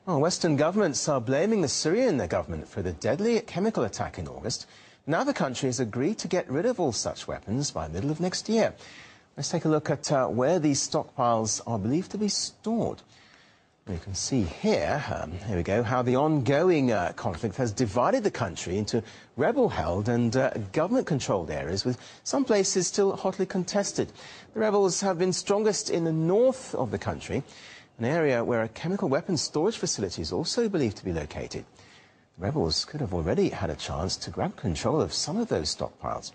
Well, Western governments are blaming the Syrian government for the deadly chemical attack in August. Now the country has agreed to get rid of all such weapons by the middle of next year. Let's take a look at where these stockpiles are believed to be stored. You can see here, here we go, how the ongoing conflict has divided the country into rebel-held and government-controlled areas, with some places still hotly contested. The rebels have been strongest in the north of the country, an area where a chemical weapons storage facility is also believed to be located. The rebels could have already had a chance to grab control of some of those stockpiles.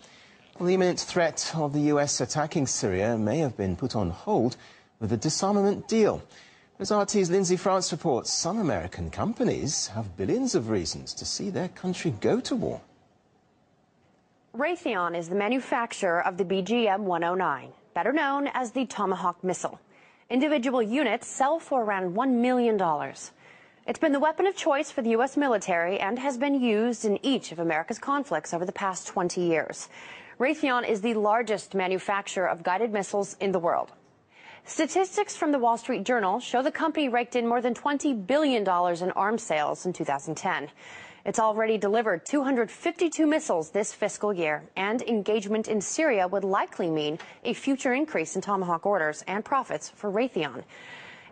Well, the imminent threat of the US attacking Syria may have been put on hold with a disarmament deal. As RT's Lindsay France reports, some American companies have billions of reasons to see their country go to war. Raytheon is the manufacturer of the BGM-109, better known as the Tomahawk missile. Individual units sell for around $1 million. It's been the weapon of choice for the U.S. military and has been used in each of America's conflicts over the past 20 years. Raytheon is the largest manufacturer of guided missiles in the world. Statistics from the Wall Street Journal show the company raked in more than $20 billion in arms sales in 2010. It's already delivered 252 missiles this fiscal year, and engagement in Syria would likely mean a future increase in Tomahawk orders and profits for Raytheon.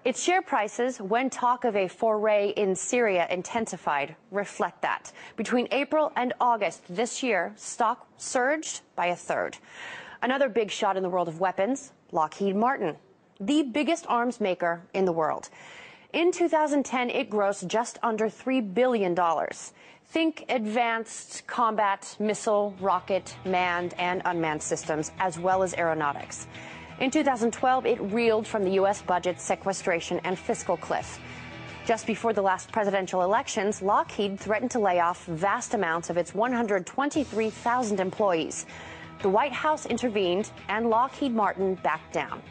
Its share prices, when talk of a foray in Syria intensified, reflect that. Between April and August this year, stock surged by a third. Another big shot in the world of weapons, Lockheed Martin, the biggest arms maker in the world. In 2010, it grossed just under $3 billion. Think advanced combat, missile, rocket, manned and unmanned systems, as well as aeronautics. In 2012, it reeled from the U.S. budget's sequestration and fiscal cliff. Just before the last presidential elections, Lockheed threatened to lay off vast amounts of its 123,000 employees. The White House intervened, and Lockheed Martin backed down.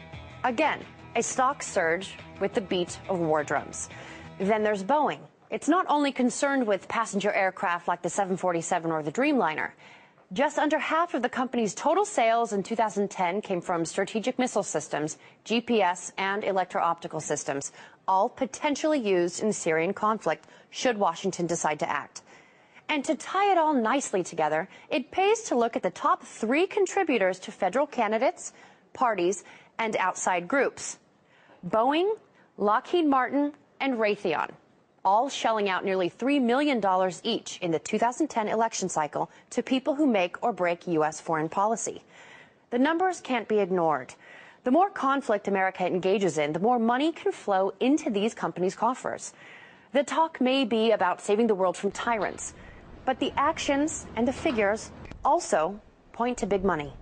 Again, a stock surge with the beat of war drums. Then there's Boeing. It's not only concerned with passenger aircraft like the 747 or the Dreamliner. Just under half of the company's total sales in 2010 came from strategic missile systems, GPS, and electro-optical systems, all potentially used in the Syrian conflict should Washington decide to act. And to tie it all nicely together, it pays to look at the top 3 contributors to federal candidates, parties, and outside groups: Boeing, Lockheed Martin, and Raytheon, all shelling out nearly $3 million each in the 2010 election cycle to people who make or break U.S. foreign policy. The numbers can't be ignored. The more conflict America engages in, the more money can flow into these companies' coffers. The talk may be about saving the world from tyrants, but the actions and the figures also point to big money.